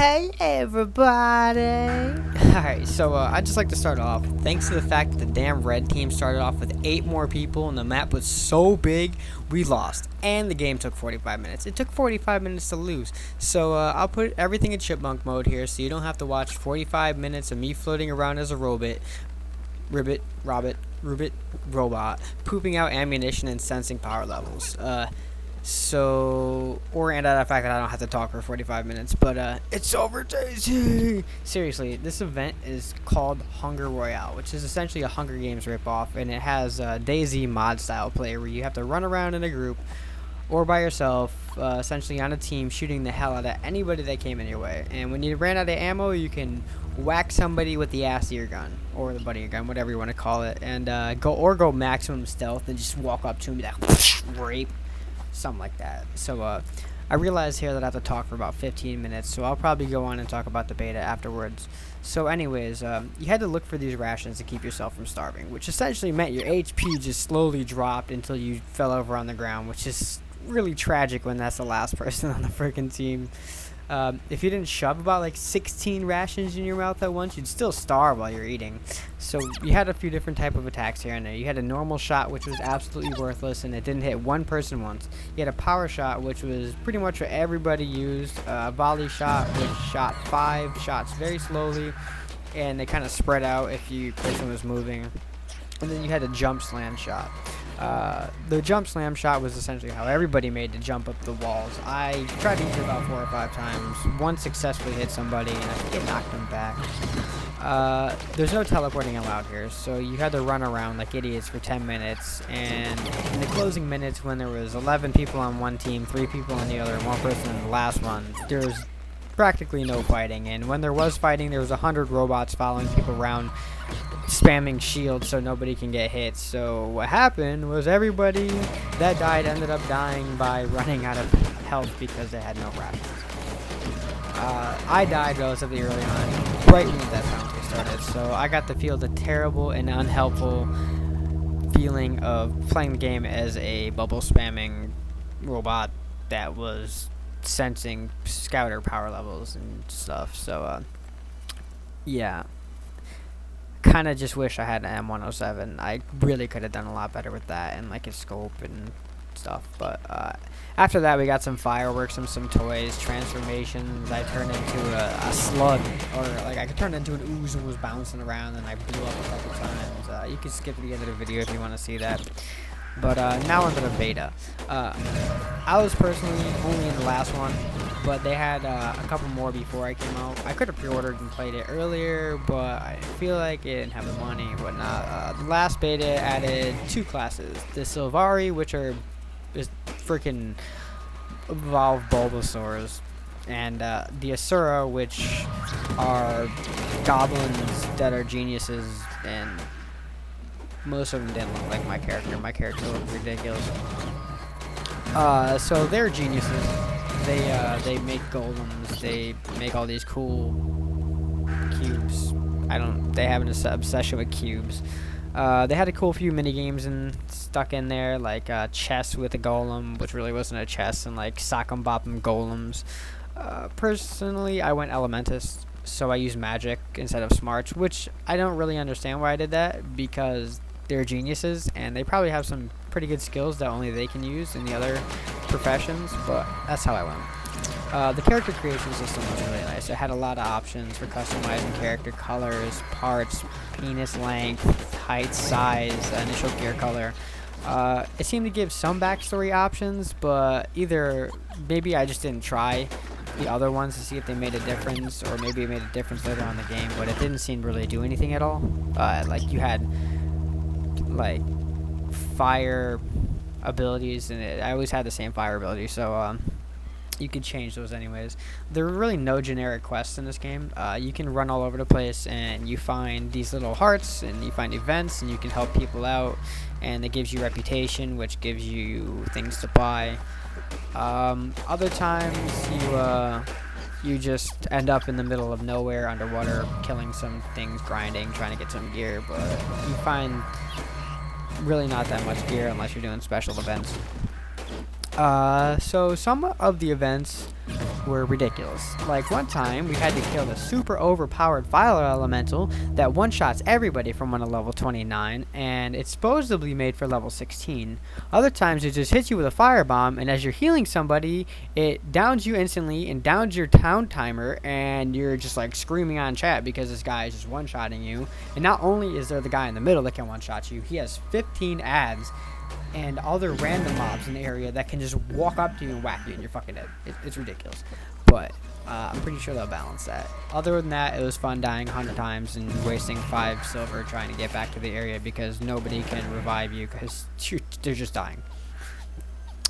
Hey everybody! Alright, so I'd just like to start off. Thanks to the fact that the damn red team started off with 8 more people and the map was so big, we lost. And the game took 45 minutes. It took 45 minutes to lose. So I'll put everything in chipmunk mode here so you don't have to watch 45 minutes of me floating around as a robot, pooping out ammunition and sensing power levels. And the fact that I don't have to talk for 45 minutes, but it's super tasty. Seriously, this event is called Hunger Royale, which is essentially a Hunger Games ripoff, and it has DayZ mod style play where you have to run around in a group or by yourself, essentially on a team, shooting the hell out of anybody that came in your way. And when you ran out of ammo, you can whack somebody with the ass of your gun or the butt of your gun, whatever you want to call it, and go maximum stealth and just walk up to him and be like, rape. Something like that. So I realize here that I have to talk for about 15 minutes, so I'll probably go on and talk about the beta afterwards. So anyways, you had to look for these rations to keep yourself from starving, which essentially meant your HP just slowly dropped until you fell over on the ground, which is really tragic when that's the last person on the freaking team. If you didn't shove about like 16 rations in your mouth at once, you'd still starve while you're eating. So you had a few different type of attacks here and there. You had a normal shot, which was absolutely worthless, and it didn't hit one person once. You had a power shot, which was pretty much what everybody used. A volley shot, which shot 5 shots very slowly, and they kind of spread out if your person was moving. And then you had a jump slam shot. The jump slam shot was essentially how everybody made to jump up the walls. I tried to use it about 4 or 5 times. One successfully hit somebody, and I think it knocked them back. There's no teleporting allowed here, so you had to run around like idiots for 10 minutes. And in the closing minutes, when there was 11 people on one team, 3 people on the other, and 1 person in the last one, there was practically no fighting. And when there was fighting, there was 100 robots following people around, spamming shields so nobody can get hit. So what happened was everybody that died ended up dying by running out of health because they had no rations. I died relatively early on, right when that penalty started, so I got to feel the terrible and unhelpful feeling of playing the game as a bubble spamming robot that was sensing scouter power levels and stuff. So yeah, kind of just wish I had an M107. I really could have done a lot better with that and like a scope and stuff. But after that, we got some fireworks and some toys, transformations. I turned into a slug, or like I could turn into an ooze and was bouncing around, and I blew up a couple times. You can skip to the end of the video if you want to see that. But now into the beta. I was personally only in the last one, but they had a couple more before I came out. I could have pre-ordered and played it earlier, but I feel like it didn't have the money and whatnot. The last beta added 2 classes. The Sylvari, which are freaking evolved Bulbasaurs, and the Asura, which are goblins that are geniuses, and most of them didn't look like my character. My character looked ridiculous. So they're geniuses. They make golems. They make all these cool cubes. They have an obsession with cubes. They had a cool few mini games stuck in there, like chess with a golem, which really wasn't a chess, and like sock'em bopp'em golems. Personally, I went Elementus, so I used magic instead of smarts, which I don't really understand why I did that, because they're geniuses and they probably have some pretty good skills that only they can use in the other professions, but that's how I went. The character creation system was really nice. It had a lot of options for customizing character colors, parts, penis length, height, size, initial gear color. It seemed to give some backstory options, but either maybe I just didn't try the other ones to see if they made a difference, or maybe it made a difference later on in the game, but it didn't seem to really do anything at all. Like you had like fire abilities, and I always had the same fire ability, so you could change those anyways. There were really no generic quests in this game. You can run all over the place and you find these little hearts and you find events and you can help people out, and it gives you reputation, which gives you things to buy. Other times you just end up in the middle of nowhere underwater killing some things, grinding, trying to get some gear, but you find really not that much gear unless you're doing special events. So some of the events were ridiculous. Like one time, we had to kill the super overpowered fire elemental that one-shots everybody from 1 to level 29, and it's supposedly made for level 16. Other times, it just hits you with a firebomb, and as you're healing somebody, it downs you instantly and downs your town timer, and you're just like screaming on chat because this guy is just one-shotting you. And not only is there the guy in the middle that can one-shot you, he has 15 ads and other random mobs in the area that can just walk up to you and whack you and you're fucking dead. It's ridiculous. But I'm pretty sure they'll balance that. Other than that, it was fun dying 100 times and wasting 5 silver trying to get back to the area because nobody can revive you because they're just dying.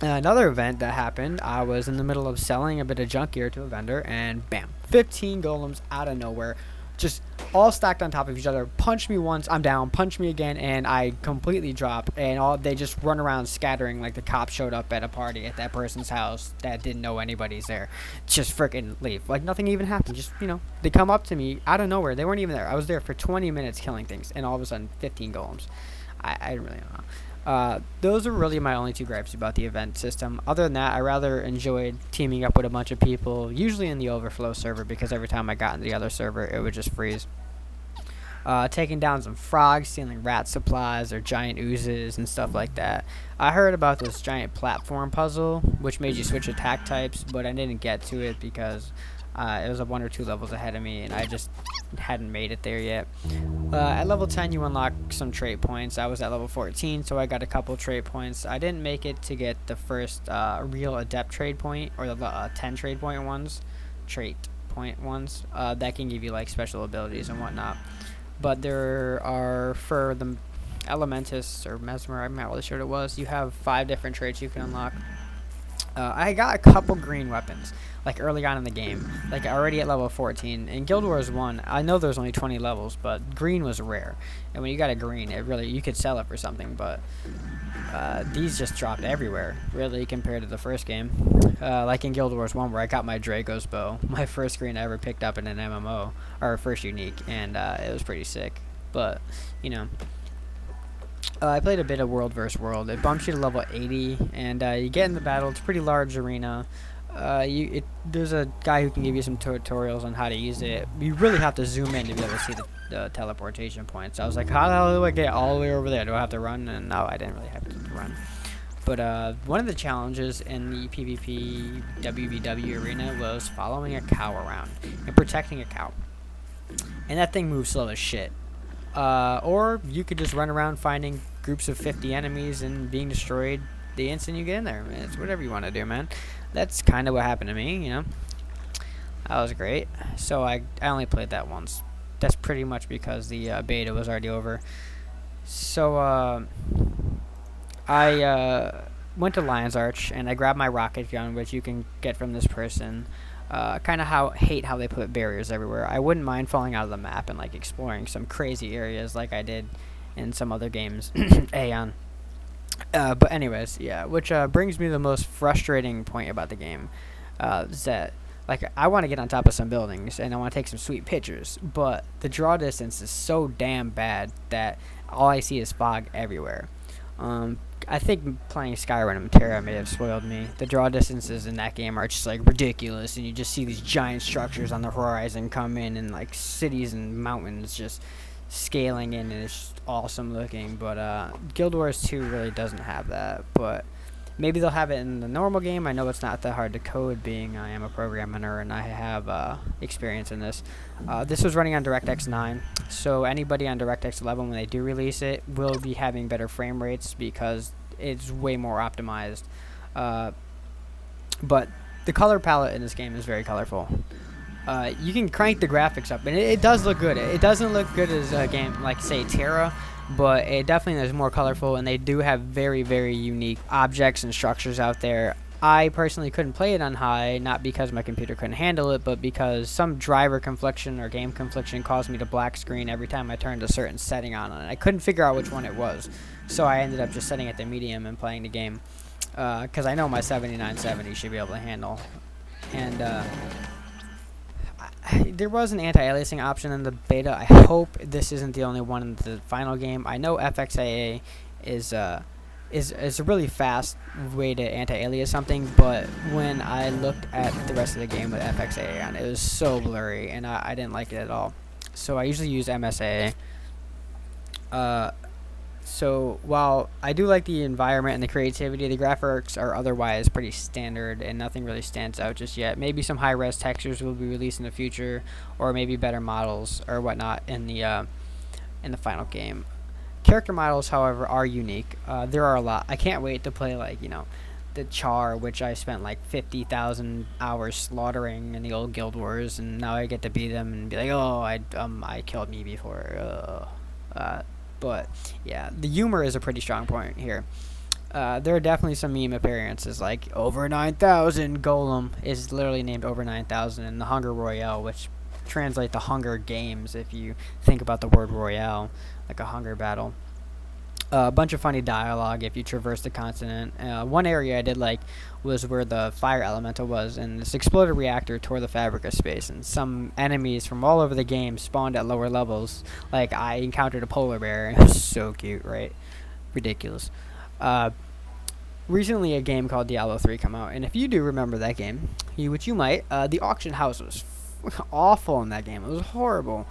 Another event that happened, I was in the middle of selling a bit of junk gear to a vendor, and bam, 15 golems out of nowhere, just all stacked on top of each other. Punch me once, I'm down. Punch me again, and I completely drop. And they just run around scattering like the cops showed up at a party at that person's house that didn't know anybody's there. Just freaking leave. Like nothing even happened. Just, they come up to me out of nowhere. They weren't even there. I was there for 20 minutes killing things, and all of a sudden, 15 golems. I didn't really know. Those are really my only 2 gripes about the event system. Other than that, I rather enjoyed teaming up with a bunch of people, usually in the overflow server, because every time I got into the other server, it would just freeze. Taking down some frogs, stealing rat supplies or giant oozes and stuff like that. I heard about this giant platform puzzle, which made you switch attack types, but I didn't get to it because it was 1 or 2 levels ahead of me, and I just hadn't made it there yet. At level 10, you unlock some trait points. I was at level 14, so I got a couple trait points. I didn't make it to get the first real adept trade point, or the 10 trade point ones, trait point ones, that can give you like special abilities and whatnot. But there are, for the Elementus or Mesmer, I'm not really sure what it was, you have 5 different traits you can unlock. I got a couple green weapons, like early on in the game, like already at level 14. In Guild Wars 1, I know there's only 20 levels, but green was rare. And when you got a green, you could sell it for something, but these just dropped everywhere, really, compared to the first game. Like in Guild Wars 1, where I got my Draco's bow, my first green I ever picked up in an MMO, or first unique, and it was pretty sick. But, I played a bit of World vs. World. It bumps you to level 80, and you get in the battle. It's a pretty large arena. There's a guy who can give you some tutorials on how to use it. You really have to zoom in to be able to see the teleportation points. I was like, how the hell do I get all the way over there? Do I have to run? And no, I didn't really have to run. But one of the challenges in the PvP WVW arena was following a cow around and protecting a cow. And that thing moves slow as shit. Or you could just run around finding groups of 50 enemies and being destroyed the instant you get in there. It's whatever you want to do, man. That's kind of what happened to me, That was great. So I only played that once. That's pretty much because the beta was already over. So I went to Lion's Arch and I grabbed my rocket gun, which you can get from this person. Kind of hate how they put barriers everywhere. I wouldn't mind falling out of the map and like exploring some crazy areas like I did in some other games. Aeon. But anyways, yeah, which brings me to the most frustrating point about the game, is that like I want to get on top of some buildings and I want to take some sweet pictures, but the draw distance is so damn bad that all I see is fog everywhere. I think playing Skyrim and Terra may have spoiled me. The draw distances in that game are just like ridiculous, and you just see these giant structures on the horizon come in, and like cities and mountains just scaling in, and it's just awesome looking. But Guild Wars 2 really doesn't have that, but maybe they'll have it in the normal game. I know it's not that hard to code, being I am a programmer and I have experience in this. This was running on DirectX 9, so anybody on DirectX 11, when they do release it, will be having better frame rates because it's way more optimized. But the color palette in this game is very colorful. You can crank the graphics up, and it does look good. It doesn't look good as a game like, say, Terra, but it definitely is more colorful, and they do have very, very unique objects and structures out there. I personally couldn't play it on high, not because my computer couldn't handle it, but because some driver confliction or game confliction caused me to black screen every time I turned a certain setting on, and I couldn't figure out which one it was. So I ended up just setting it to medium and playing the game, because I know my 7970 should be able to handle. And there was an anti-aliasing option in the beta. I hope this isn't the only one in the final game. I know FXAA is is a really fast way to anti-alias something, but when I looked at the rest of the game with FXAA on, it was so blurry, and I didn't like it at all. So I usually use MSAA. So while I do like the environment and the creativity, the graphics are otherwise pretty standard and nothing really stands out just yet. Maybe some high-res textures will be released in the future, or maybe better models or whatnot in the final game. Character models, however, are unique. There are a lot. I can't wait to play, like, the Char, which I spent like 50,000 hours slaughtering in the old Guild Wars, and now I get to beat them and be like, oh, I killed me before. But yeah, the humor is a pretty strong point here. There are definitely some meme appearances, like over 9,000. Golem is literally named over 9,000, and the Hunger Royale, which translate the Hunger Games if you think about the word Royale, like a hunger battle. A bunch of funny dialogue if you traverse the continent. One area I did like was where the fire elemental was, and this exploded reactor tore the fabric of space, and some enemies from all over the game spawned at lower levels. Like, I encountered a polar bear. It was so cute, right? Ridiculous. Recently a game called Diablo 3 come out, and if you do remember that game, which you might, the auction house was awful in that game. It was horrible.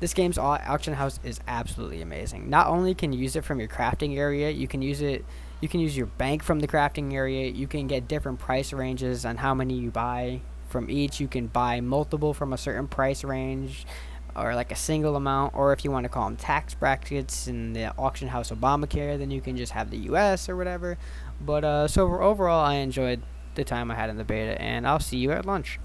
This game's auction house is absolutely amazing. Not only can you use it from your crafting area, you can use your bank from the crafting area. You can get different price ranges on how many you buy from each. You can buy multiple from a certain price range, or like a single amount, or if you want to call them tax brackets in the auction house Obamacare, then you can just have the US or whatever. But so overall, I enjoyed the time I had in the beta, and I'll see you at lunch.